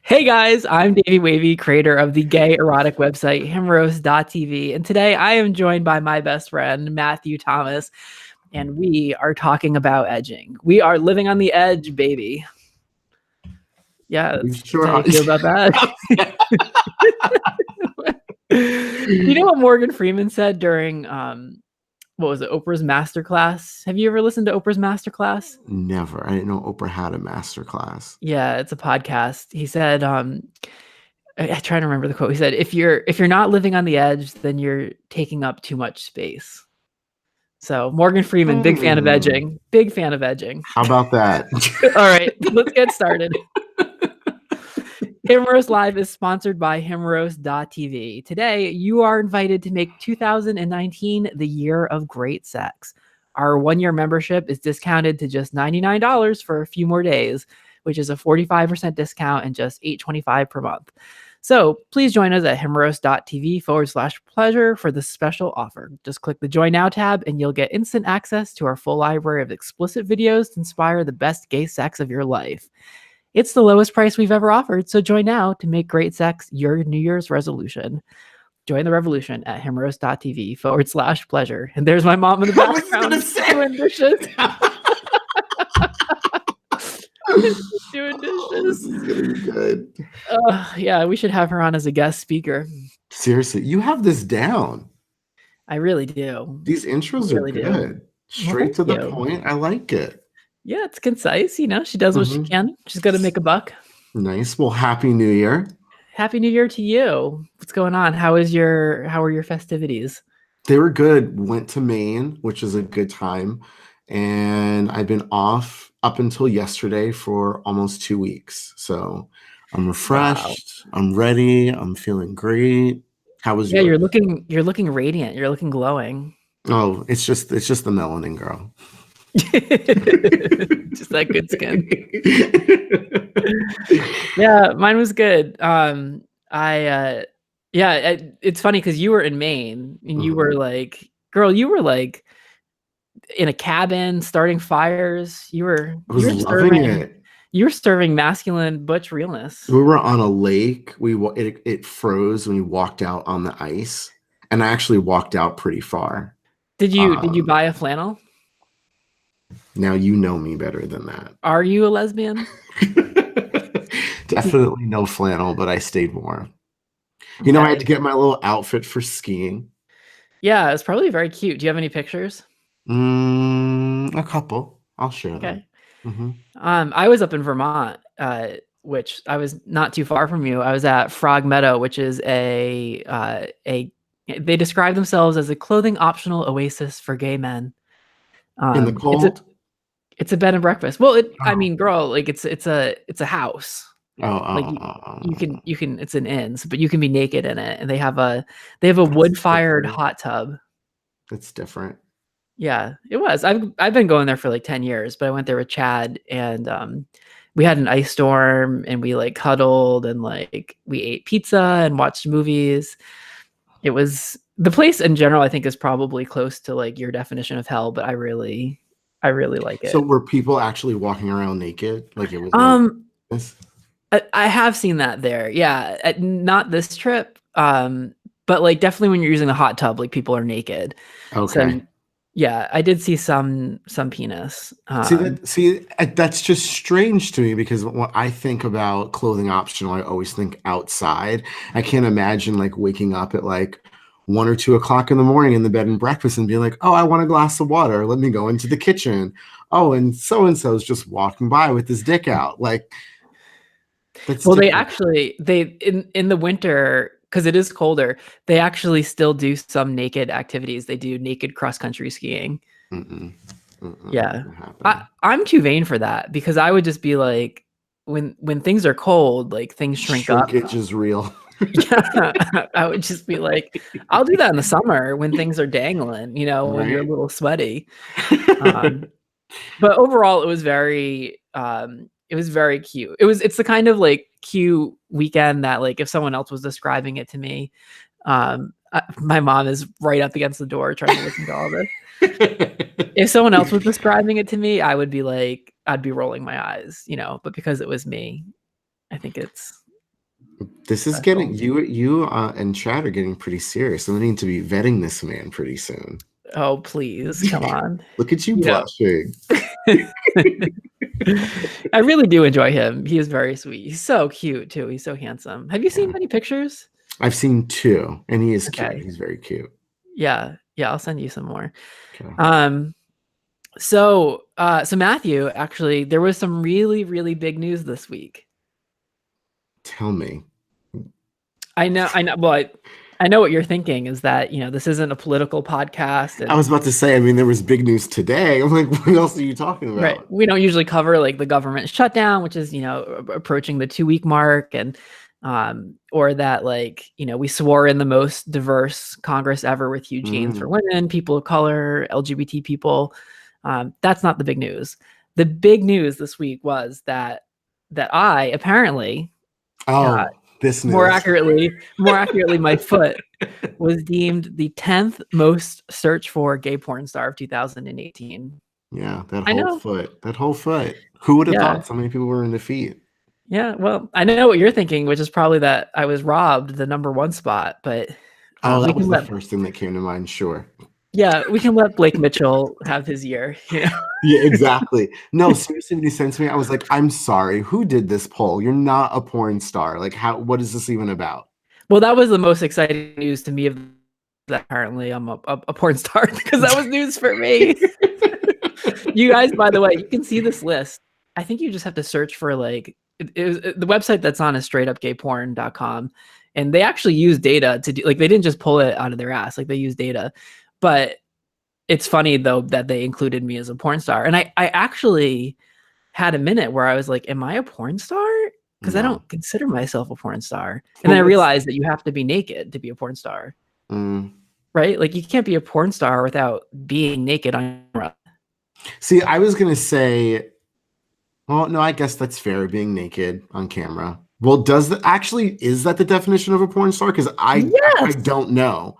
Hey guys, I'm Davey Wavey, creator of the gay erotic website Himeros.tv, and today I am joined by my best friend Matthew Thomas, and we are talking about edging. We are living on the edge, baby. Yeah, that's how you feel about that. You know what Morgan Freeman said during what was it, Oprah's Masterclass? Have you ever listened to Oprah's Masterclass? Never. I didn't know Oprah had a masterclass. Yeah, it's a podcast. He said, I try to remember the quote. He said, if you're not living on the edge, then you're taking up too much space. So Morgan Freeman, big fan of edging. Big fan of edging. How about that? All right, let's get started. Himeros Live is sponsored by Himeros.tv. Today, you are invited to make 2019 the year of great sex. Our 1-year membership is discounted to just $99 for a few more days, which is a 45% discount and just $8.25 per month. So please join us at himeros.tv/pleasure for this special offer. Just click the Join Now tab and you'll get instant access to our full library of explicit videos to inspire the best gay sex of your life. It's the lowest price we've ever offered, so join now to make great sex your New Year's resolution. Join the revolution at himeros.tv/pleasure. And there's my mom in the background doing dishes. Doing dishes. This is gonna be good. Yeah, we should have her on as a guest speaker. Seriously, you have this down. I really do. These intros are good. Straight to the point. I like it. Yeah, it's concise. You know, she does what she can. She's got to make a buck. Nice. Well, Happy New Year. Happy New Year to you. What's going on? How are your festivities? They were good. Went to Maine, which is a good time. And I've been off up until yesterday for almost 2 weeks. So I'm refreshed. Wow. I'm ready. I'm feeling great. How was yours? You're looking radiant. You're looking glowing. Oh, it's just the melanin, girl. Just that good skin. Yeah, mine was good. It's funny because you were in Maine and you were like, girl, you were like in a cabin starting fires. You were serving masculine butch realness. We were on a lake. It froze when we walked out on the ice, and I actually walked out pretty far. Did you buy a flannel? Now you know me better than that. Are you a lesbian? Definitely no flannel, but I stayed warm. You know, I had to get my little outfit for skiing. Yeah, it's probably very cute. Do you have any pictures? A couple. I'll share them. I was up in Vermont, which I was not too far from you. I was at Frog Meadow, which is they describe themselves as a clothing optional oasis for gay men. In the cold? It's a bed and breakfast. Well, I mean, girl, like it's a house. You can it's an inn, but you can be naked in it, and they have a wood-fired hot tub. It's different. Yeah, it was. I've been going there for like 10 years, but I went there with Chad, and we had an ice storm, and we like cuddled, and like we ate pizza and watched movies. It was, the place in general, I think, is probably close to like your definition of hell, but I really like it. So were people actually walking around naked? Like it was I have seen that there. Yeah. Not this trip. But like definitely when you're using the hot tub, like people are naked. Okay. So, yeah, I did see some penis. That's just strange to me, because when I think about clothing optional, I always think outside. I can't imagine like waking up at like 1 or 2 o'clock in the morning in the bed and breakfast and being like, oh, I want a glass of water. Let me go into the kitchen. Oh, and so is just walking by with his dick out. Like, that's well, different. they in the winter, because it is colder, they actually still do some naked activities. They do naked cross-country skiing. Yeah. I'm too vain for that, because I would just be like, when things are cold, like things shrink up. Shrinkage is real. Yeah, I would just be like, I'll do that in the summer when things are dangling, you know, when you're a little sweaty. But overall, it was very cute. It's the kind of like cute weekend that like if someone else was describing it to me, my mom is right up against the door trying to listen to all this. If someone else was describing it to me, I would be like, I'd be rolling my eyes, but because it was me, I think it's This is special. getting you and Chad are getting pretty serious. I'm going to be vetting this man pretty soon. Oh, please, come on. Look at you blushing. I really do enjoy him. He is very sweet. He's so cute too. He's so handsome. Have you seen many pictures? I've seen 2, and he is Okay. cute. He's very cute. Yeah, I'll send you some more. Okay. So Matthew, actually, there was some really, really big news this week. Tell me. I know. Well, I know what you're thinking is that, this isn't a political podcast. And, I was about to say, I mean, there was big news today. I'm like, what else are you talking about? Right. We don't usually cover like the government shutdown, which is, approaching the 2-week mark, and or that, like, we swore in the most diverse Congress ever with huge gains for women, people of color, LGBT people. That's not the big news. The big news this week was that I apparently, this news. more accurately, my foot was deemed the 10th most searched for gay porn star of 2018. Yeah, that whole foot. Who would have thought so many people were into feet? Yeah, well, I know what you're thinking, which is probably that I was robbed the number 1 spot, but that was the first thing that came to mind. Sure. Yeah, we can let Blake Mitchell have his year. Yeah, exactly. No, seriously, when you sent to me, I was like, I'm sorry. Who did this poll? You're not a porn star. Like, what is this even about? Well, that was the most exciting news to me, of that apparently I'm a porn star, because that was news for me. You guys, by the way, you can see this list. I think you just have to search for, like, the website that's on is straightupgayporn.com, and they actually use data to do, like, they didn't just pull it out of their ass, like, they use data. But it's funny, though, that they included me as a porn star. And I actually had a minute where I was like, am I a porn star? Because I don't consider myself a porn star. And then I realized that you have to be naked to be a porn star. Right? Like, you can't be a porn star without being naked on camera. See, I was going to say, well, no, I guess that's fair, being naked on camera. Well, is that the definition of a porn star? Because I don't know.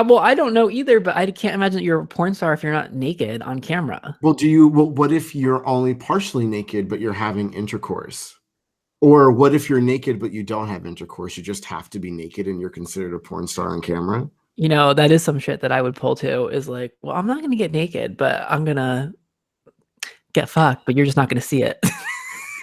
Well, I don't know either, but I can't imagine that you're a porn star if you're not naked on camera. Well, what if you're only partially naked, but you're having intercourse? Or what if you're naked, but you don't have intercourse? You just have to be naked and you're considered a porn star on camera? That is some shit that I would pull too, is like, well, I'm not going to get naked, but I'm going to get fucked, but you're just not going to see it.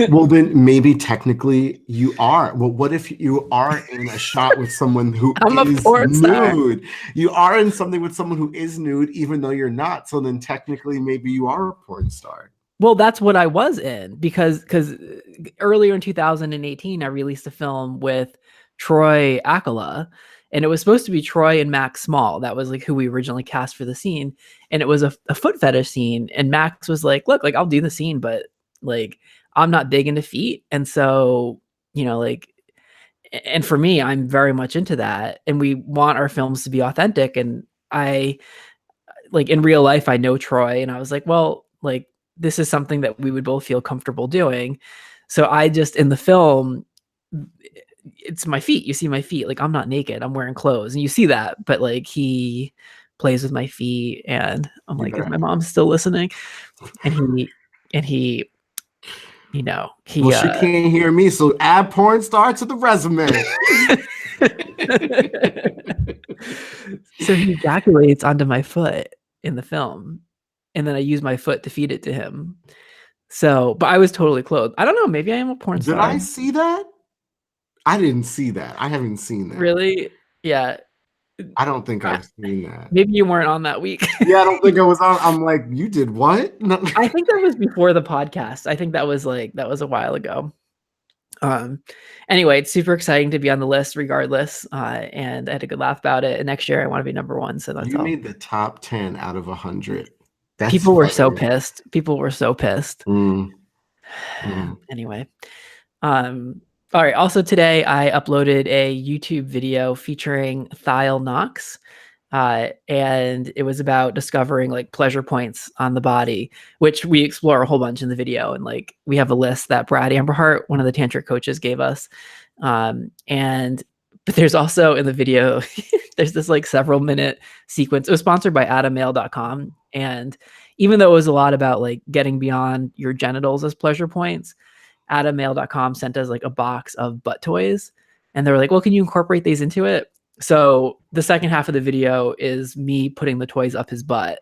Well, then maybe technically you are. Well, what if you are in a shot with someone who is nude? You are in something with someone who is nude, even though you're not. So then technically maybe you are a porn star. Well, that's what I was in, because earlier in 2018, I released a film with Troy Akala, and it was supposed to be Troy and Max Small. That was like who we originally cast for the scene. And it was a foot fetish scene. And Max was like, look, like, I'll do the scene, but like, I'm not big into feet. And so, like, and for me, I'm very much into that. And we want our films to be authentic. And I, like, in real life, I know Troy, and I was like, well, like, this is something that we would both feel comfortable doing. So I just, in the film, it's my feet. You see my feet. Like, I'm not naked. I'm wearing clothes. And you see that. But like, he plays with my feet, and I'm like, is my mom still listening? And he well, she can't hear me, so add porn star to the resume. So he ejaculates onto my foot in the film, and then I use my foot to feed it to him. So, but I was totally clothed. I don't know. Maybe I am a porn star. Did I see that? I didn't see that. I haven't seen that. Really? Yeah. I don't think I've seen that. Maybe you weren't on that week. Yeah, I don't think I was on. I'm like, you did what? No. I think that was before the podcast. I think that was a while ago. Anyway, it's super exciting to be on the list regardless. And I had a good laugh about it. And next year I want to be number 1. So that's you made the top 10 out of 100. People were so pissed. Anyway. All right. Also today I uploaded a YouTube video featuring Thiel Knox. And it was about discovering like pleasure points on the body, which we explore a whole bunch in the video. And like, we have a list that Brad Amberhart, one of the tantric coaches, gave us. But there's also in the video, there's this like several minute sequence. It was sponsored by adammail.com. And even though it was a lot about like getting beyond your genitals as pleasure points, AdamMail.com sent us like a box of butt toys, and they were like, well, can you incorporate these into it? So the second half of the video is me putting the toys up his butt.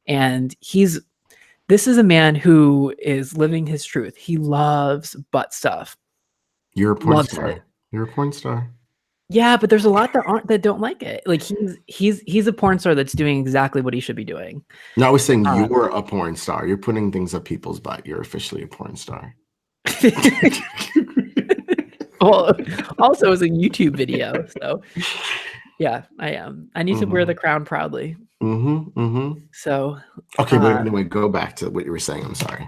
And this is a man who is living his truth. He loves butt stuff. You're a porn Loves star. it. You're a porn star. Yeah, but there's a lot that don't like it. Like he's a porn star that's doing exactly what he should be doing. No, I was saying Uh, you're a porn star. You're putting things up people's butt. You're officially a porn star. well, also it's a YouTube video, so yeah, I am. I need to wear the crown proudly. So okay, but anyway, go back to what you were saying. I'm sorry.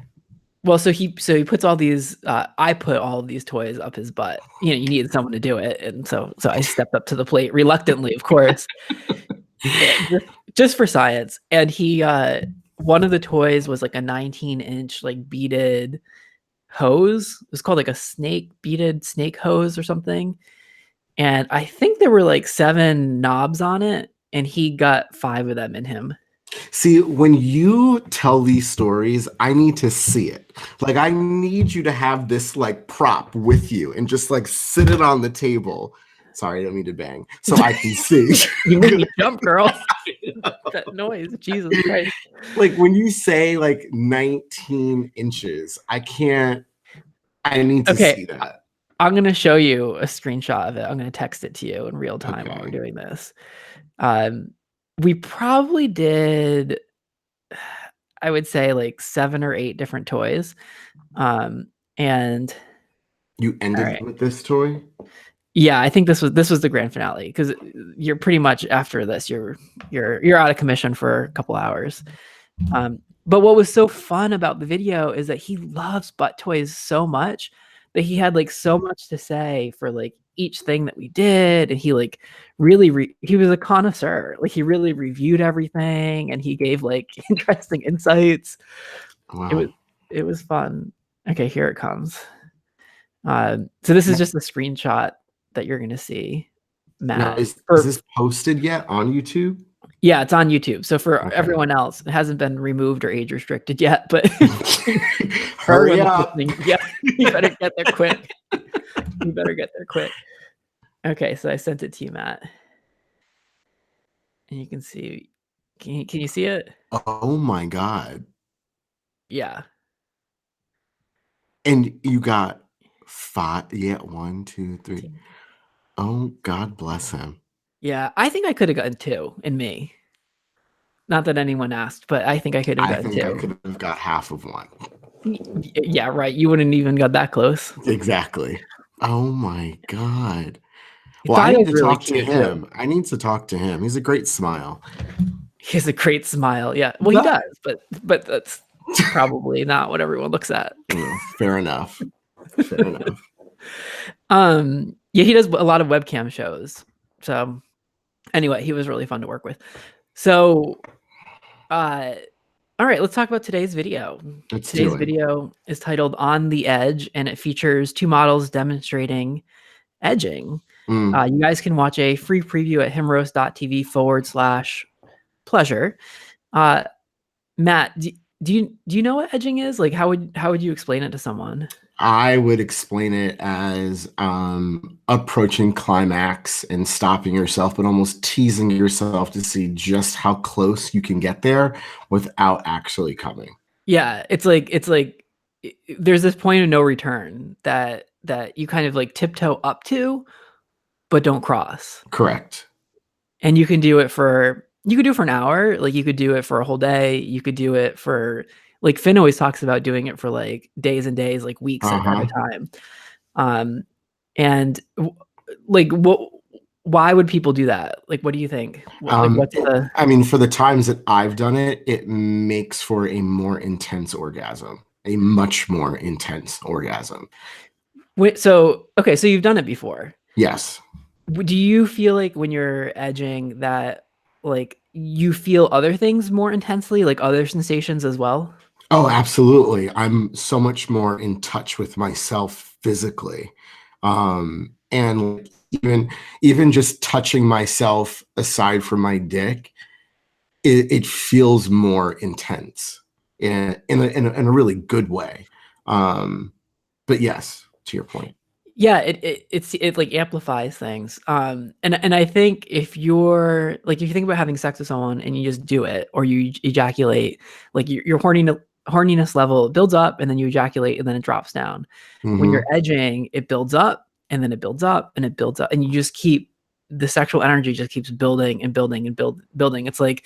Well, so he puts all these. I put all of these toys up his butt. You know, you needed someone to do it, and so I stepped up to the plate reluctantly, of course, just for science. And he, one of the toys was like a 19-inch like beaded hose. It was called like a beaded snake hose or something. And I think there were like 7 knobs on it, and he got 5 of them in him. See, when you tell these stories, I need to see it. Like, I need you to have this like prop with you and just like sit it on the table. Sorry, I don't mean to bang. So I can see. You made me jump, girl. That noise, Jesus Christ. Like when you say like 19 inches, I need to see that. I'm going to show you a screenshot of it. I'm going to text it to you in real time while we're doing this. We probably did, I would say like 7 or 8 different toys. And you ended with this toy? Yeah, I think this was the grand finale, because you're pretty much after this, you're out of commission for a couple hours. But what was so fun about the video is that he loves butt toys so much that he had like so much to say for like each thing that we did, and he like really he was a connoisseur. Like he really reviewed everything, and he gave like interesting insights. Wow. It was fun. Okay, here it comes. So this is just a screenshot that you're gonna see, Matt. Now, is this posted yet on YouTube? Yeah, it's on YouTube. So for everyone else, it hasn't been removed or age restricted yet, but hurry up. Yeah, you better get there quick. You better get there quick. Okay, so I sent it to you, Matt. And you can see, can you see it? Oh my God. Yeah. And you got 5, 1, 2, 3. Oh, God bless him. Yeah, I think I could have gotten 2 in me. Not that anyone asked, but I think I could have gotten 2. I could have got half of 1. Yeah, right. You wouldn't even got that close. Exactly. Oh my God. Well, I need to talk to him. I need to talk to him. He's a great smile. He has a great smile. Yeah. Well, he does, but that's probably not what everyone looks at. Fair enough. Fair enough. Yeah, he does a lot of webcam shows. So anyway, he was really fun to work with. So all right, let's talk about today's video. Today's video is titled On the Edge, and it features 2 models demonstrating edging. You guys can watch a free preview at himeros.tv/pleasure. Matt, do you know what edging is? Like, how would you explain it to someone? I would explain it as approaching climax and stopping yourself, but almost teasing yourself to see just how close you can get there without actually coming. Yeah, it's like there's this point of no return that you kind of like tiptoe up to, but don't cross. Correct. And you can do it for an hour. Like you could do it for a whole day. You could do it for, like Finn always talks about doing it for like days and days, like weeks at a time. And like, why would people do that? Like, what do you think? I mean, for the times that I've done it, it makes for a more intense orgasm, a much more intense orgasm. Wait, so you've done it before? Yes. Do you feel like when you're edging that, like, you feel other things more intensely, like other sensations as well? Oh, absolutely. I'm so much more in touch with myself physically. And even just touching myself aside from my dick it feels more intense in a really good way. But yes, to your point. Yeah, it like amplifies things. And I think if you're like if you think about having sex with someone and you just do it or you ejaculate, like your horniness level builds up and then you ejaculate and then it drops down. When you're Hmm. edging, it builds up and then it builds up and it builds up and you just keep the sexual energy just keeps building and building and building. It's like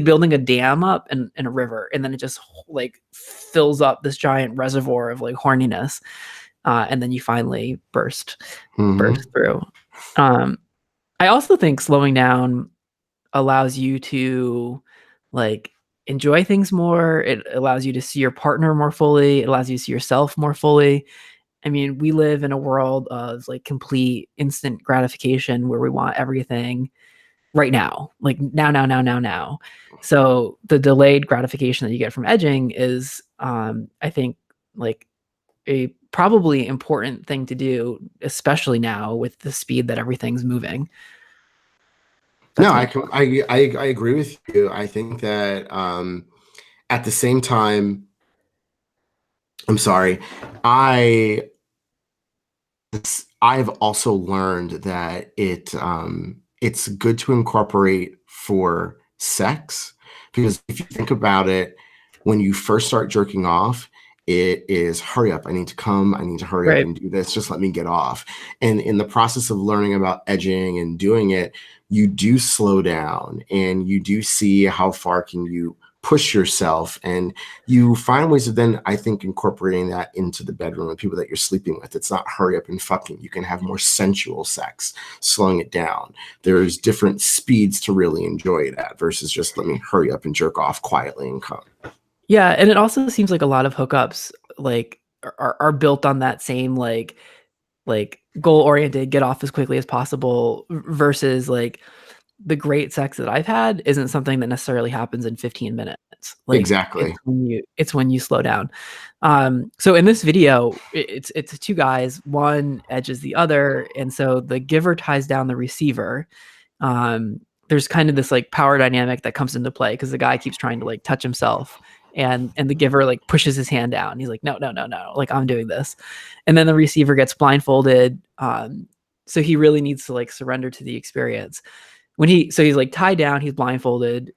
building a dam up in a river and then it just like fills up this giant reservoir of like horniness, and then you finally burst Hmm. through. Um, I also think slowing down allows you to like enjoy things more. It allows you to see your partner more fully. It allows you to see yourself more fully. I mean, we live in a world of like complete instant gratification where we want everything right now, like now, now, now, now, now. So the delayed gratification that you get from edging is, I think, like a probably important thing to do, especially now with the speed that everything's moving. No, That's my I agree with you. I think that at the same time, I'm sorry, I I've also learned that it's good to incorporate for sex because if you think about it, when you first start jerking off, it is hurry up, I need to come, I need to hurry up right. and do this, just let me get off. And in the process of learning about edging and doing it, you do slow down and you do see how far can you push yourself, and you find ways of then, I think, incorporating that into the bedroom with people that you're sleeping with. It's not hurry up and fucking. You can have more sensual sex, slowing it down. There's different speeds to really enjoy it at versus just let me hurry up and jerk off quietly and come. Yeah, and it also seems like a lot of hookups like are built on that same like goal oriented, get off as quickly as possible versus like the great sex that I've had isn't something that necessarily happens in 15 minutes. Like Exactly. it's when you slow down. So in this video, it's two guys, one edges the other, and so the giver ties down the receiver. There's kind of this like power dynamic that comes into play because the guy keeps trying to like touch himself and the giver like pushes his hand down. He's like, no, no, no, no, like I'm doing this. And then the receiver gets blindfolded. So he really needs to like surrender to the experience so he's like tied down, he's blindfolded.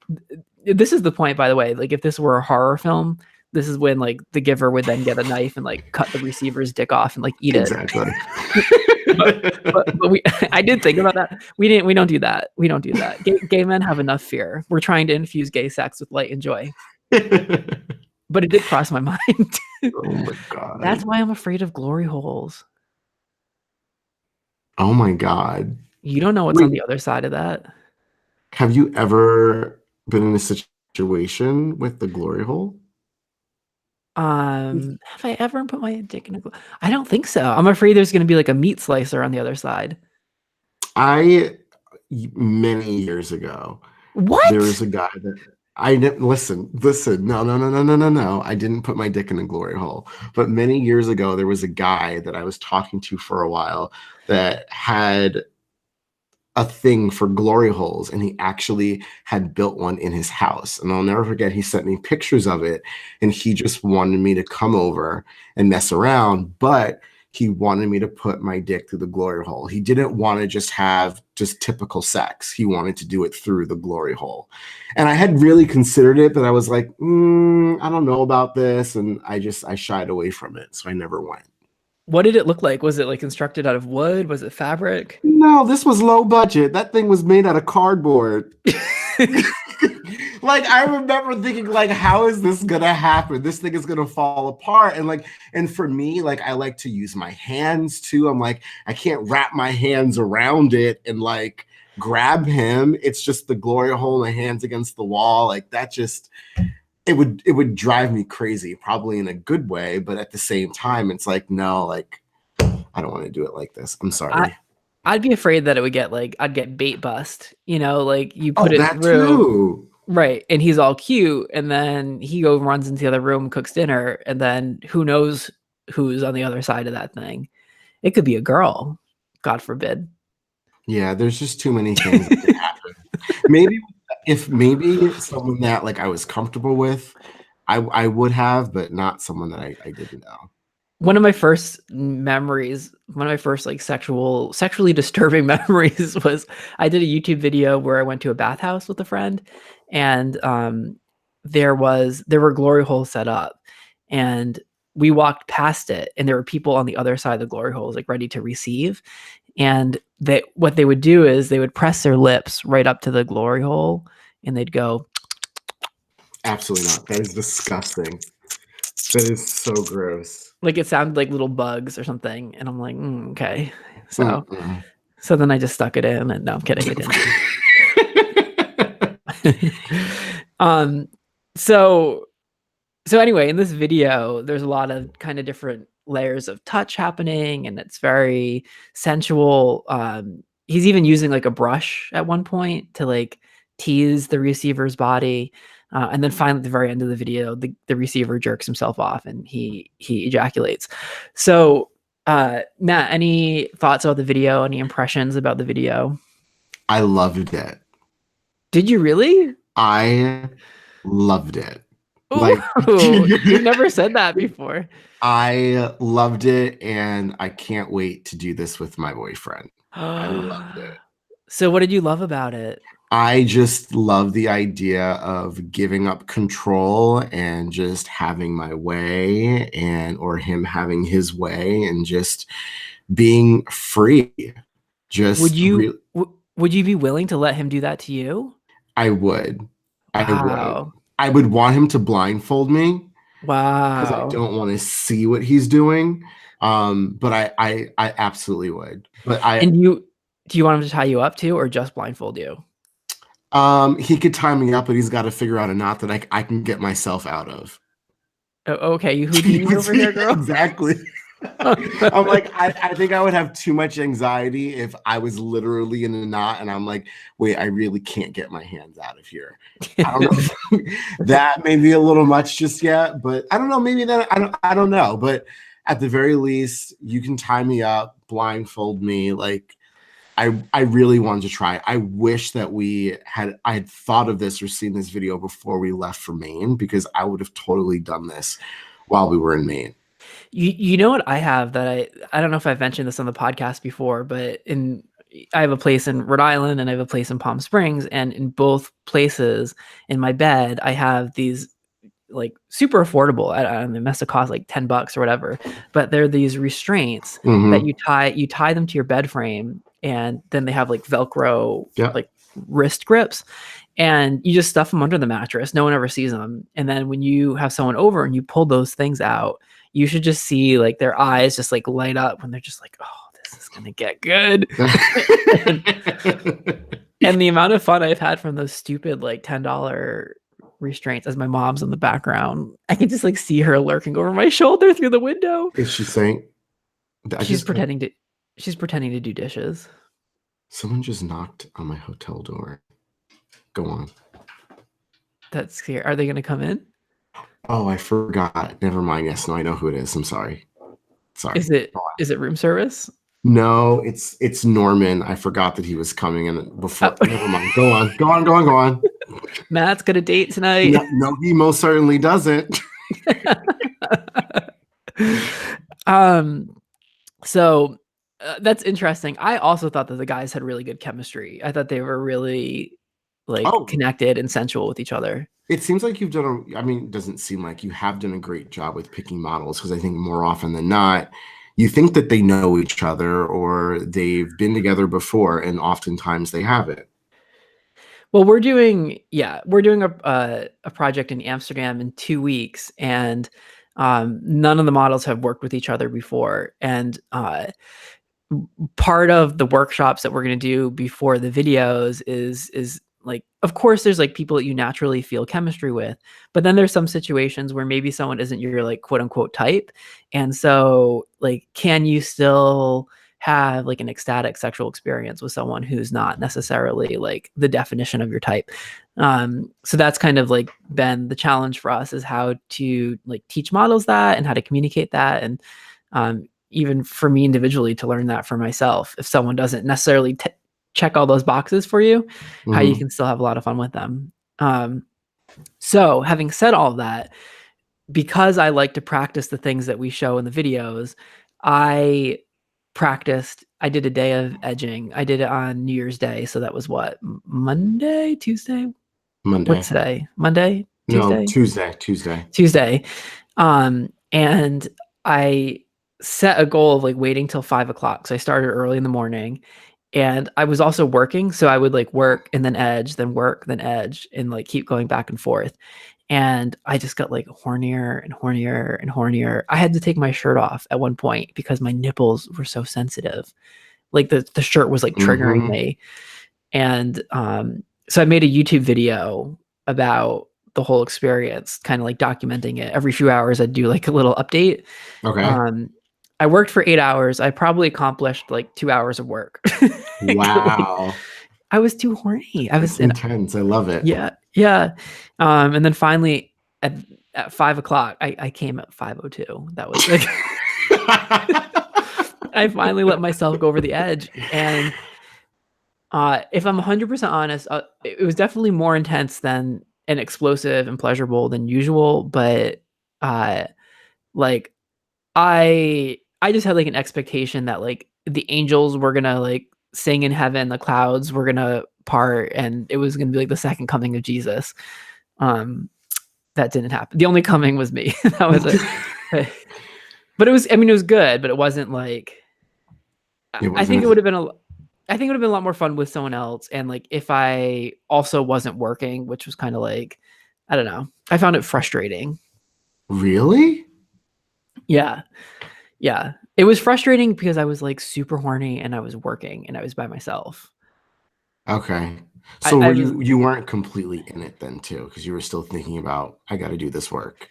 This is the point, by the way, like if this were a horror film, this is when like the giver would then get a knife and like cut the receiver's dick off and like eat it. Exactly. but, but we I did think about that. We don't do that. We don't do that. Gay men have enough fear. We're trying to infuse gay sex with light and joy. But it did cross my mind. Oh my That's God. why I'm afraid of glory holes. Oh my God. You don't know what's on Wait, the other side of that. have you ever been in a situation with the glory hole? Have I ever put my dick in a I don't think so. I'm afraid there's gonna be like a meat slicer on the other side. I Many years ago, there What? was a guy that I didn't listen. No, no, no, no, no, no, no. I didn't put my dick in a glory hole. But many years ago, there was a guy that I was talking to for a while that had a thing for glory holes, and he actually had built one in his house. And I'll never forget, he sent me pictures of it, and he just wanted me to come over and mess around, but he wanted me to put my dick through the glory hole. He didn't want to just have just typical sex. He wanted to do it through the glory hole. And I had really considered it, but I was like, I don't know about this. And I shied away from it. So I never went. What did it look like? Was it like constructed out of wood? Was it fabric? No, this was low budget. That thing was made out of cardboard. Like I remember thinking, like, how is this gonna happen? This thing is gonna fall apart. And for me, like I like to use my hands too. I'm like, I can't wrap my hands around it and like grab him. It's just the glory hole, my hands against the wall. Like that just it would drive me crazy, probably in a good way, but at the same time, it's like, no, like I don't want to do it like this. I'm I sorry. I'd be afraid that it would get like I'd get bait bust, like you put Oh, it that through, too. right, and he's all cute, and then he runs into the other room, cooks dinner, and then who knows who's on the other side of that thing. It could be a girl, God forbid. Yeah, there's just too many things that could happen. Maybe if maybe someone that like I was comfortable with, I would have, but not someone that I didn't know. One of my first memories, one of my first like sexually disturbing memories was I did a YouTube video where I went to a bathhouse with a friend, and there were glory holes set up, and we walked past it, and there were people on the other side of the glory holes like ready to receive, and what they would do is they would press their lips right up to the glory hole, and they'd go. Absolutely not. That is disgusting. That is so gross. Like it sounded like little bugs or something, and I'm like, okay. So, Mm-mm. so then I just stuck it in, and no, I'm kidding, I didn't. um, so anyway, in this video, there's a lot of kind of different layers of touch happening, and it's very sensual. He's even using like a brush at one point to like tease the receiver's body. And then finally, at the very end of the video, the receiver jerks himself off and he ejaculates. So, Matt, any thoughts about the video? Any impressions about the video? I loved it. Did you really? I loved it. Like, you've never said that before. I loved it, and I can't wait to do this with my boyfriend. I loved it. So, what did you love about it? I just love the idea of giving up control and just having my way, or him having his way, and just being free. Just would you be willing to let him do that to you? I would. Wow. I would want him to blindfold me. Wow. Because I don't want to see what he's doing. But I absolutely would. But do you want him to tie you up too, or just blindfold you? He could tie me up, but he's got to figure out a knot that I can get myself out of. Oh, okay, you Houdini over here, girl. Exactly. I'm like, I think I would have too much anxiety if I was literally in a knot and I'm like, wait, I really can't get my hands out of here. I don't know. That may be a little much just yet, but I don't know. Maybe that I don't know. But at the very least, you can tie me up, blindfold me. Like, I really wanted to try. I wish that I had thought of this or seen this video before we left for Maine, because I would have totally done this while we were in Maine. You know what I have that I don't know if I've mentioned this on the podcast before, but I have a place in Rhode Island and I have a place in Palm Springs, and in both places in my bed I have these like super affordable. They must have cost like $10 or whatever, but they're these restraints that you tie them to your bed frame, and then they have like Velcro like wrist grips, and you just stuff them under the mattress. No one ever sees them. And then when you have someone over and you pull those things out, you should just see like their eyes just like light up when they're just like, oh, this is gonna get good. and the amount of fun I've had from those stupid like $10 restraints, as my mom's in the background, I can just like see her lurking over my shoulder through the window. Is she saying? She's pretending to do dishes. Someone just knocked on my hotel door. Go on. That's scary. Are they going to come in? Oh, I forgot. Never mind. Yes, no, I know who it is. I'm sorry. Is it room service? No, it's Norman. I forgot that he was coming in before. Oh. Never mind. Go on. Matt's got a date tonight. No, he most certainly doesn't. So that's interesting. I also thought that the guys had really good chemistry. I thought they were really connected and sensual with each other. It seems like you've done it doesn't seem like you have done a great job with picking models, because I think more often than not, you think that they know each other or they've been together before, and oftentimes they haven't. Well, we're doing a project in Amsterdam in 2 weeks, and none of the models have worked with each other before. And part of the workshops that we're going to do before the videos is like, of course, there's like people that you naturally feel chemistry with, but then there's some situations where maybe someone isn't your like quote unquote type. And so like, can you still have like an ecstatic sexual experience with someone who's not necessarily like the definition of your type? So that's kind of like been the challenge for us, is how to like teach models that and how to communicate that. And even for me individually to learn that for myself, if someone doesn't necessarily check all those boxes for you, how you Mhm. can still have a lot of fun with them. So having said all of that, because I like to practice the things that we show in the videos, I I did a day of edging. I did it on New Year's Day. So that was what, Monday, Tuesday? What's Monday. today? Monday, No, Tuesday, Tuesday. Tuesday. And I set a goal of like waiting till 5 o'clock. So I started early in the morning, and I was also working. So I would like work and then edge, then work, then edge, and like keep going back and forth. And I just got like hornier and hornier and hornier. I had to take my shirt off at one point because my nipples were so sensitive. Like the shirt was like triggering Mhm. me. And so I made a YouTube video about the whole experience, kind of like documenting it. Every few hours, I'd do like a little update. Okay. Um, I worked for 8 hours. I probably accomplished like 2 hours of work. Like, Wow. I was too horny. I was That's in, intense. I love it. yeah, yeah. And then finally at, at 5 o'clock, I came at 5:02. That was like, I finally let myself go over the edge. And if I'm 100% honest, it was definitely more intense than and explosive and pleasurable than usual. But uh, like I just had like an expectation that like the angels were gonna like sing in heaven, the clouds were gonna part, and it was gonna be like the second coming of Jesus. Um, that didn't happen. The only coming was me. That was it. But it was. I mean, it was good, but it wasn't like. It I think wasn't it as would have been a. I think it would have been a lot more fun with someone else, and like if I also wasn't working, which was kind of like, I don't know. I found it frustrating. really Yeah, yeah. It was frustrating because I was like super horny and I was working and I was by myself. okay. I, So were I was you weren't completely in it then too, because you were still thinking about I got to do this work.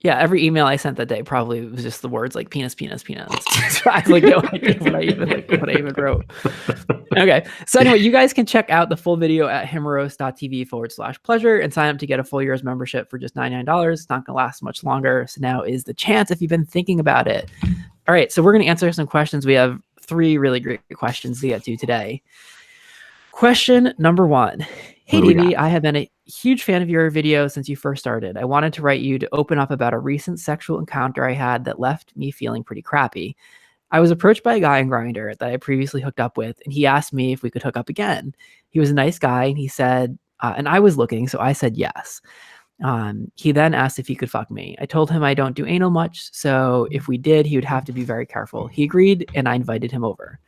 Yeah, every email I sent that day probably was just the words like penis, penis, penis. So I have like no idea what I even wrote. Okay. So anyway, you guys can check out the full video at himeros.tv/pleasure and sign up to get a full year's membership for just $99. It's not going to last much longer. So now is the chance if you've been thinking about it. All right. So we're going to answer some questions. We have 3 really great questions to get to today. Question number 1. What Hey, do we got? Davey, I have been a huge fan of your video since you first started. I wanted to write you to open up about a recent sexual encounter I had that left me feeling pretty crappy. I was approached by a guy on Grindr that I previously hooked up with, and he asked me if we could hook up again. He was a nice guy, and he said, and I was looking, so I said yes. He then asked if he could fuck me. I told him I don't do anal much, so if we did, he would have to be very careful. He agreed, and I invited him over.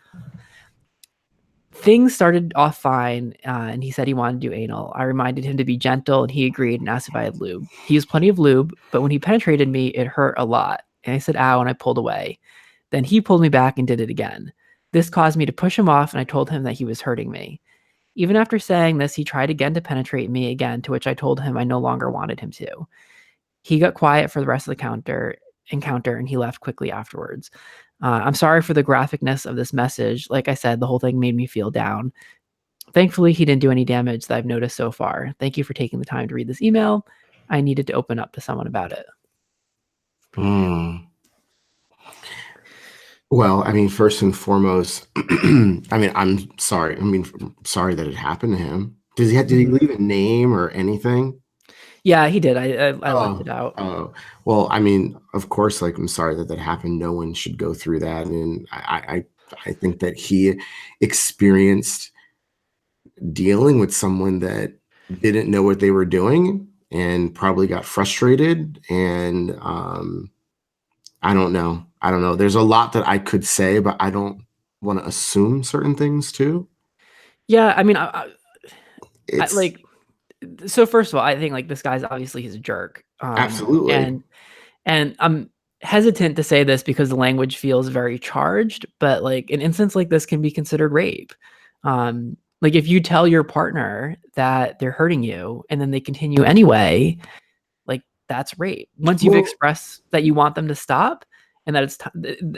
Things started off fine, and he said he wanted to do anal. I reminded him to be gentle, and he agreed and asked if I had lube. He used plenty of lube, but when he penetrated me, it hurt a lot. And I said, ow, and I pulled away. Then he pulled me back and did it again. This caused me to push him off, and I told him that he was hurting me. Even after saying this, he tried again to penetrate me again, to which I told him I no longer wanted him to. He got quiet for the rest of the encounter, and he left quickly afterwards. I'm sorry for the graphicness of this message. Like I said, the whole thing made me feel down. Thankfully, he didn't do any damage that I've noticed so far. Thank you for taking the time to read this email. I needed to open up to someone about it. Hmm. Well, I mean, first and foremost, I mean, I'm sorry. I mean, sorry that it happened to him. Did he Mhm. leave a name or anything? Yeah, he did. I left it Oh, out. oh. Well, I mean, of course, like I'm sorry that that happened. No one should go through that, and I think that he experienced dealing with someone that didn't know what they were doing and probably got frustrated. And I don't know. I don't know. There's a lot that I could say, but I don't want to assume certain things too. Yeah, I mean, I It's like. So first of all, I think like this guy's obviously he's a jerk. absolutely. And I'm hesitant to say this because the language feels very charged, but like an instance like this can be considered rape. Like if you tell your partner that they're hurting you and then they continue anyway, like that's rape. Once you've Well, expressed that you want them to stop and that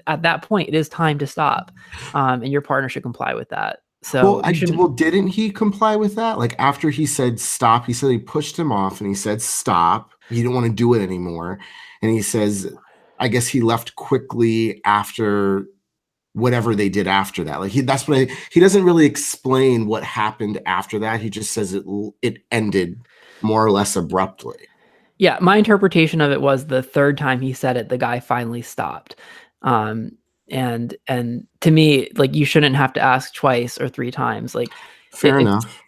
at that point it is time to stop, and your partner should comply with that. So you shouldn't. well, didn't he comply with that? Like after he said stop, he said he pushed him off and he said stop. He didn't want to do it anymore. And he says, I guess he left quickly after whatever they did after that. Like he doesn't really explain what happened after that. He just says it ended more or less abruptly. Yeah, my interpretation of it was the third time he said it, the guy finally stopped. Um, and to me, like, you shouldn't have to ask twice or three times. Like, Fair it's enough.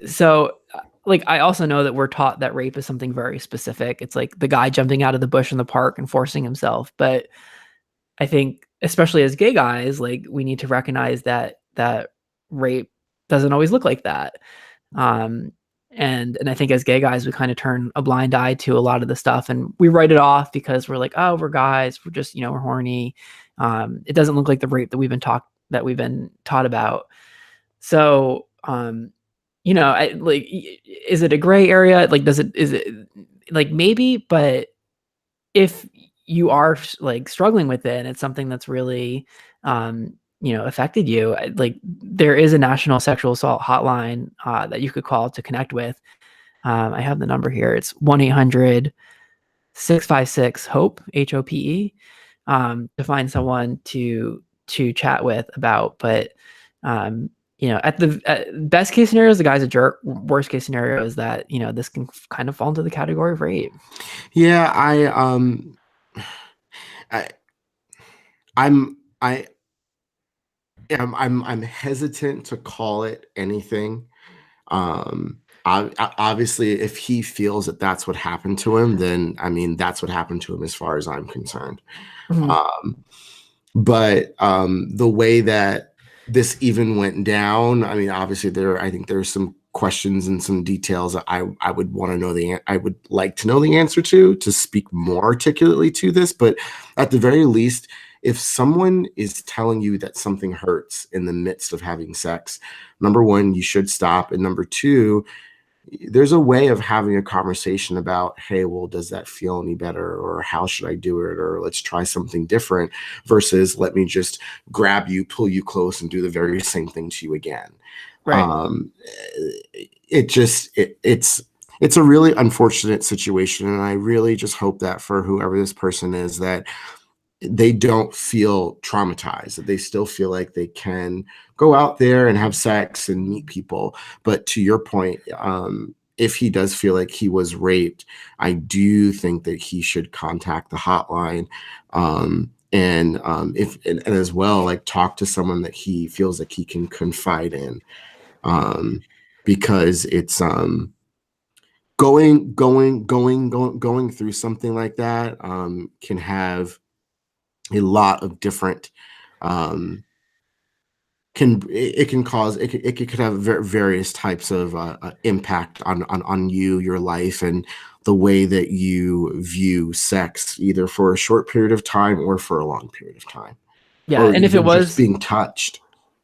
so like, I also know that we're taught that rape is something very specific. It's like the guy jumping out of the bush in the park and forcing himself. But I think, especially as gay guys, like, we need to recognize that rape doesn't always look like that. Um, and I think as gay guys, we kind of turn a blind eye to a lot of the stuff, and we write it off because we're like, oh, we're guys, we're just, we're horny. It doesn't look like the rape that we've been taught about. So, is it a gray area? Like, is it like, maybe, but if you are like struggling with it and it's something that's really, affected you, like, there is a national sexual assault hotline that you could call to connect with. I have the number here. It's 1-800-656-HOPE, HOPE, to find someone to chat with about. But at the best case scenario is the guy's a jerk. Worst case scenario is that this can kind of fall into the category of rape. Yeah, I I'm I I'm hesitant to call it anything. Obviously, if he feels that that's what happened to him, then I mean that's what happened to him as far as I'm concerned. Mhm. Um, but the way that this even went down, I mean, obviously I think there's some questions and some details that I would want to know I would like to know the answer to speak more articulately to this. But at the very least, if someone is telling you that something hurts in the midst of having sex, number one, you should stop, and number two, there's a way of having a conversation about, hey, well, does that feel any better, or how should I do it, or let's try something different, versus let me just grab you, pull you close, and do the very same thing to you again. Right. um it's a really unfortunate situation, and I really just hope that for whoever this person is, that they don't feel traumatized, that they still feel like they can go out there and have sex and meet people. But to your point, if he does feel like he was raped, I do think that he should contact the hotline, and as well, like, talk to someone that he feels like he can confide in, um, because it's going through something like that can have a lot of different, um, can cause it could have various types of impact on you, your life, and the way that you view sex, either for a short period of time or for a long period of time, Yeah, or and even just being touched.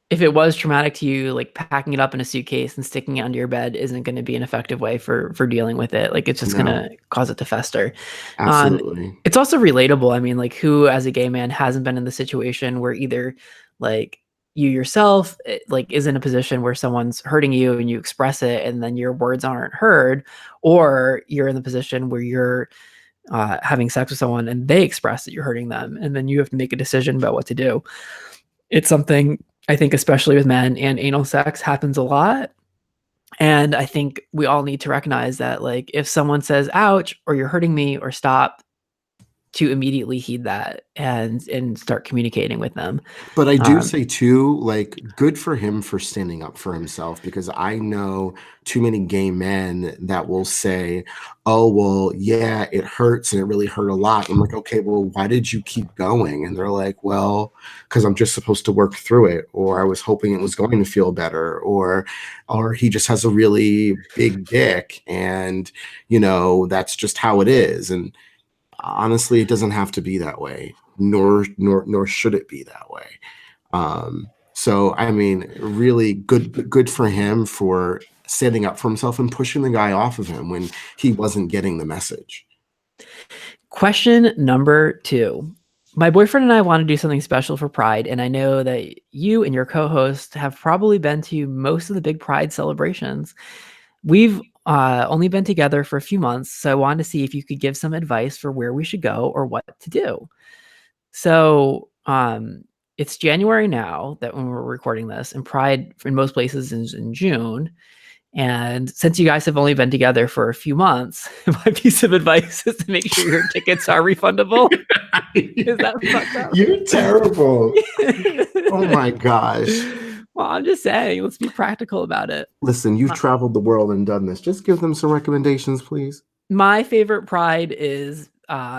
if it was traumatic to you, like, packing it up in a suitcase and sticking it under your bed isn't going to be an effective way for dealing with it. Like, it's just going No, to cause it to fester. absolutely. It's also relatable. I mean, like, who as a gay man hasn't been in the situation where either, like, you yourself, like, is in a position where someone's hurting you and you express it and then your words aren't heard, or you're in the position where you're having sex with someone and they express that you're hurting them, and then you have to make a decision about what to do. It's something I think, especially with men, and anal sex happens a lot. And I think we all need to recognize that, like, if someone says, ouch, or you're hurting me, or stop, to immediately heed that and start communicating with them. But I do Um, say too, like, good for him for standing up for himself, because I know too many gay men that will say, "Oh, well, yeah, it hurts and it really hurt a lot." I'm like, "Okay, well, why did you keep going?" And they're like, "Well, because I'm just supposed to work through it, or I was hoping it was going to feel better, or he just has a really big dick, and that's just how it is." And honestly, it doesn't have to be that way, nor should it be that way. So I mean, really good for him for standing up for himself and pushing the guy off of him when he wasn't getting the message. Question number 2. My boyfriend and I want to do something special for Pride, and I know that you and your co-host have probably been to most of the big Pride celebrations. We've only been together for a few months, so I wanted to see if you could give some advice for where we should go or what to do. So, it's January now that when we're recording this, and Pride in most places is in June. And since you guys have only been together for a few months, my piece of advice is to make sure your tickets are refundable. Is that fucked up? You're terrible. Oh my gosh. Well, I'm just saying, let's be practical about it. Listen, you've traveled the world and done this. Just give them some recommendations, please. My favorite Pride is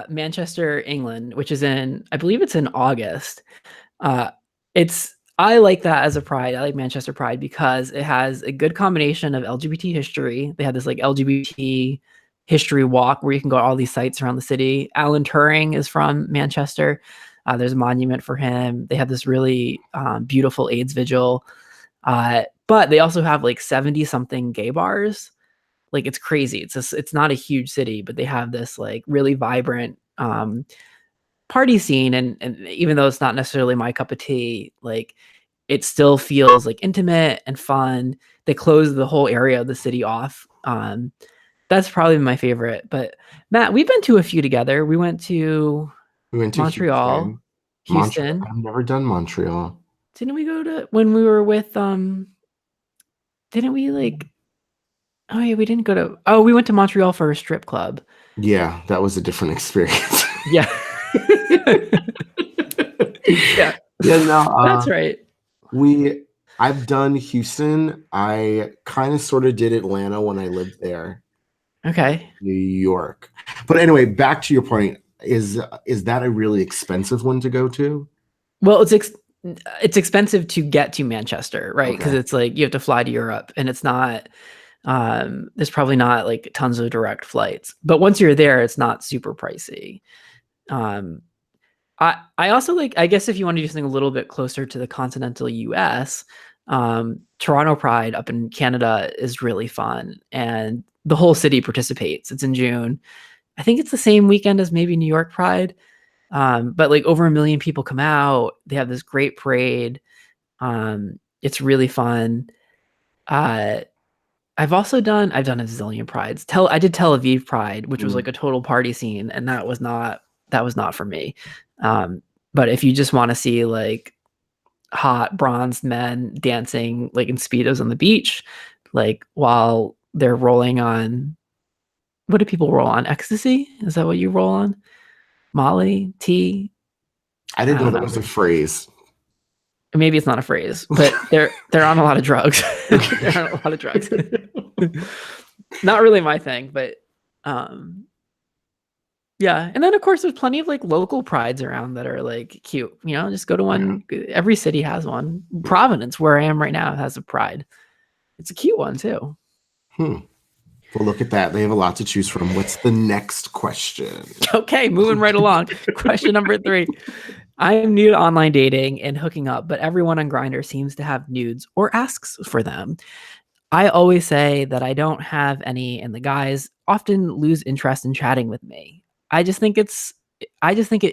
Manchester, England, which is I believe it's in August. I like that as a Pride. I like Manchester Pride because it has a good combination of LGBT history. They have this like LGBT history walk where you can go to all these sites around the city. Alan Turing is from Manchester. There's a monument for him. They have this really beautiful AIDS vigil. But they also have like 70 something gay bars. Like it's crazy. It's not a huge city, but they have this like really vibrant party scene. And even though it's not necessarily my cup of tea, like it still feels like intimate and fun. They close the whole area of the city off. That's probably my favorite. But Matt, we've been to a few together. We went to Montreal, Houston. I've never done Montreal. Didn't we go to when we were with didn't we like oh yeah, we didn't go to we went to Montreal for a strip club. Yeah, that was a different experience. Yeah. Yeah. Yeah, no, that's right. I've done Houston. I kind of sort of did Atlanta when I lived there. Okay. New York. But anyway, back to your point. Is that a really expensive one to go to? Well, it's expensive to get to Manchester, right? Because it's like you have to fly to Europe, and it's not. There's probably not like tons of direct flights, but once you're there, it's not super pricey. I also like. I guess if you want to do something a little bit closer to the continental U.S., Toronto Pride up in Canada is really fun, and the whole city participates. It's in June. I think it's the same weekend as maybe New York Pride. But like over 1 million people come out. They have this great parade. It's really fun. I've done a zillion prides. I did Tel Aviv Pride, which was like a total party scene, and that was not for me. But if you just want to see like hot bronzed men dancing like in Speedos on the beach, like while they're rolling on, what do people roll on? Ecstasy? Is that what you roll on? Molly, tea? I didn't know that was a phrase. Maybe it's not a phrase, but they're on a lot of drugs. They're on a lot of drugs. Not really my thing, but yeah. And then of course there's plenty of like local prides around that are like cute. You know, just go to one. Yeah. Every city has one. Providence, where I am right now, has a pride. It's a cute one too. Well, look at that. They have a lot to choose from. What's the next question? Okay, moving right along. Question number 3. I am new to online dating and hooking up, but everyone on Grindr seems to have nudes or asks for them. I always say that I don't have any, and the guys often lose interest in chatting with me. I just think it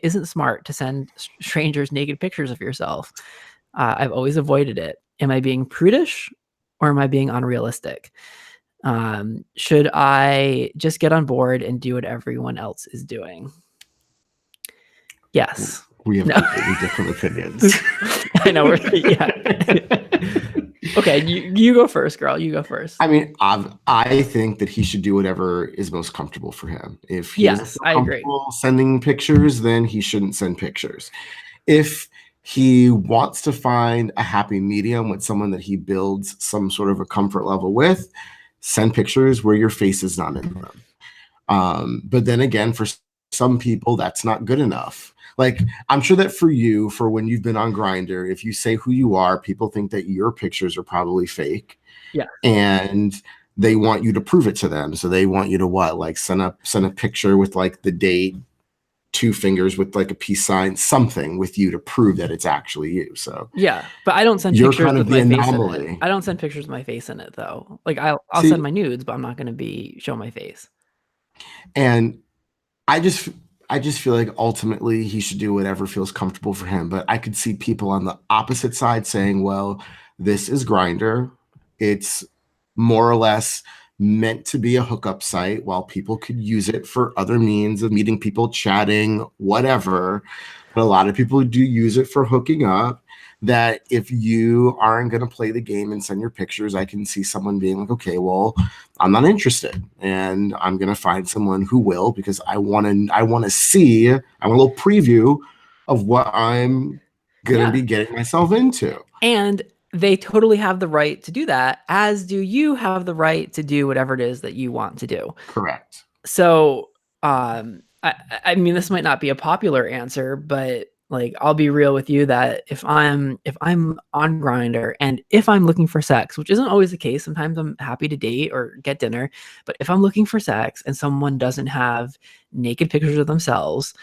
isn't smart to send strangers naked pictures of yourself. I've always avoided it. Am I being prudish or am I being unrealistic? Should I just get on board and do what everyone else is doing? Yes. We have completely different opinions. I know. Yeah. Okay, you go first, girl. You go first. I mean, I think that he should do whatever is most comfortable for him. If he is comfortable sending pictures, then he shouldn't send pictures. If he wants to find a happy medium with someone that he builds some sort of a comfort level with, send pictures where your face is not in them. But then again, for some people, that's not good enough. Like, I'm sure that for you, for when you've been on Grindr, if you say who you are, people think that your pictures are probably fake. Yeah. And they want you to prove it to them. So they want you to what? Like send a picture with like the date, 2 fingers with like a peace sign, something with you to prove that it's actually you. So yeah, but I don't send pictures with my face in it. I don't send pictures with my face in it though. Like I'll send my nudes, but I'm not going to show my face. And I just feel like ultimately he should do whatever feels comfortable for him. But I could see people on the opposite side saying, well, this is Grindr. It's more or less meant to be a hookup site while people could use it for other means of meeting people, chatting, whatever. But a lot of people do use it for hooking up. That if you aren't going to play the game and send your pictures, I can see someone being like, okay, well, I'm not interested, and I'm going to find someone who will, because I want to see, I want a little preview of what I'm going to Yeah. be getting myself into. And they totally have the right to do that, as do you have the right to do whatever it is that you want to do. Correct. So, I mean, this might not be a popular answer, but like, I'll be real with you that if I'm on Grindr and if I'm looking for sex, which isn't always the case, sometimes I'm happy to date or get dinner, but if I'm looking for sex and someone doesn't have naked pictures of themselves,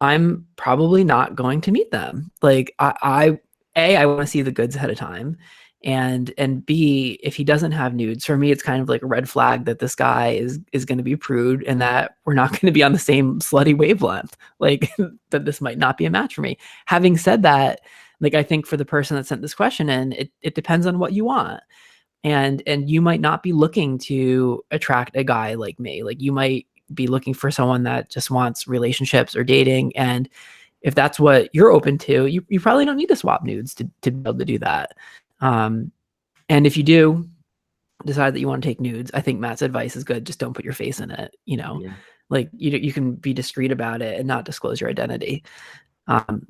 I'm probably not going to meet them. Like, I want to see the goods ahead of time. And B, if he doesn't have nudes, for me, it's kind of like a red flag that this guy is going to be prude and that we're not going to be on the same slutty wavelength. Like, that this might not be a match for me. Having said that, like, I think for the person that sent this question in, it depends on what you want. And you might not be looking to attract a guy like me. Like, you might be looking for someone that just wants relationships or dating. And if that's what you're open to, you probably don't need to swap nudes to be able to do that. And if you do decide that you want to take nudes, I think Matt's advice is good. Just don't put your face in it. Yeah. Like, you can be discreet about it and not disclose your identity.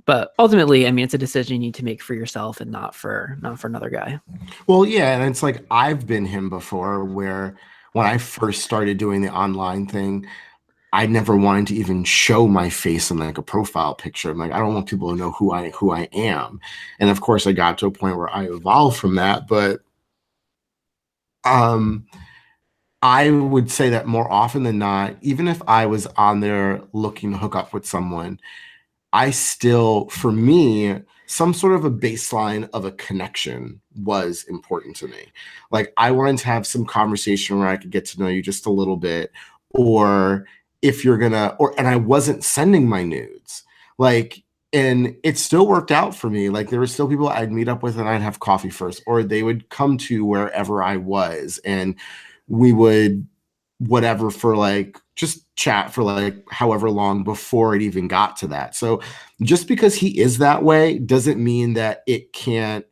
But ultimately, I mean, it's a decision you need to make for yourself and not for another guy. Well, yeah, and it's like I've been him before, where when I first started doing the online thing, I never wanted to even show my face in like a profile picture. I'm like, I don't want people to know who I am. And of course, I got to a point where I evolved from that. But I would say that more often than not, even if I was on there looking to hook up with someone, I still, for me, some sort of a baseline of a connection was important to me. Like, I wanted to have some conversation where I could get to know you just a little bit, or if you're gonna, and I wasn't sending my nudes. Like, and it still worked out for me. Like, there were still people I'd meet up with and I'd have coffee first, or they would come to wherever I was and we would whatever for like just chat for like however long before it even got to that. So just because he is that way doesn't mean that it can't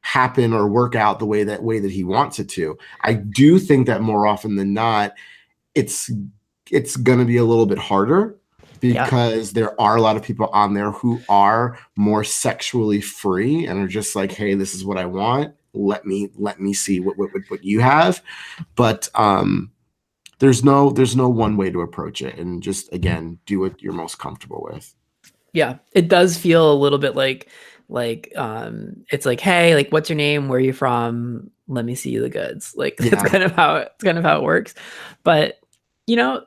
happen or work out the way that he wants it to. I do think that more often than not, it's going to be a little bit harder because there are a lot of people on there who are more sexually free and are just like, hey, this is what I want. Let me see what you have. But there's no one way to approach it, and just, again, do what you're most comfortable with. Yeah, it does feel a little bit like it's like, hey, like, what's your name? Where are you from? Let me see the goods. Like, that's kind of how it works. But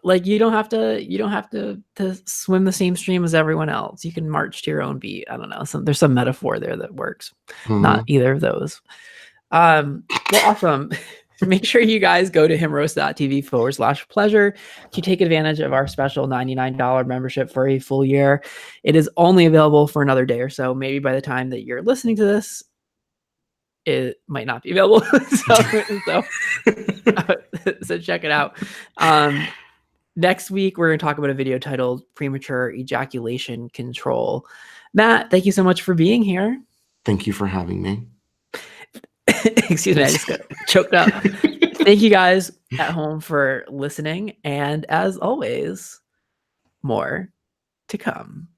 like, you don't have to swim the same stream as everyone else. You can march to your own beat. I don't know. There's some metaphor there that works. Not either of those. Well, awesome. Make sure you guys go to himeros.tv/pleasure to take advantage of our special $99 membership for a full year. It is only available for another day or so. Maybe by the time that you're listening to this, it might not be available. So check it out. Next week, we're going to talk about a video titled Premature Ejaculation Control. Matt, thank you so much for being here. Thank you for having me. Excuse me, I just got choked up. Thank you guys at home for listening. And as always, more to come.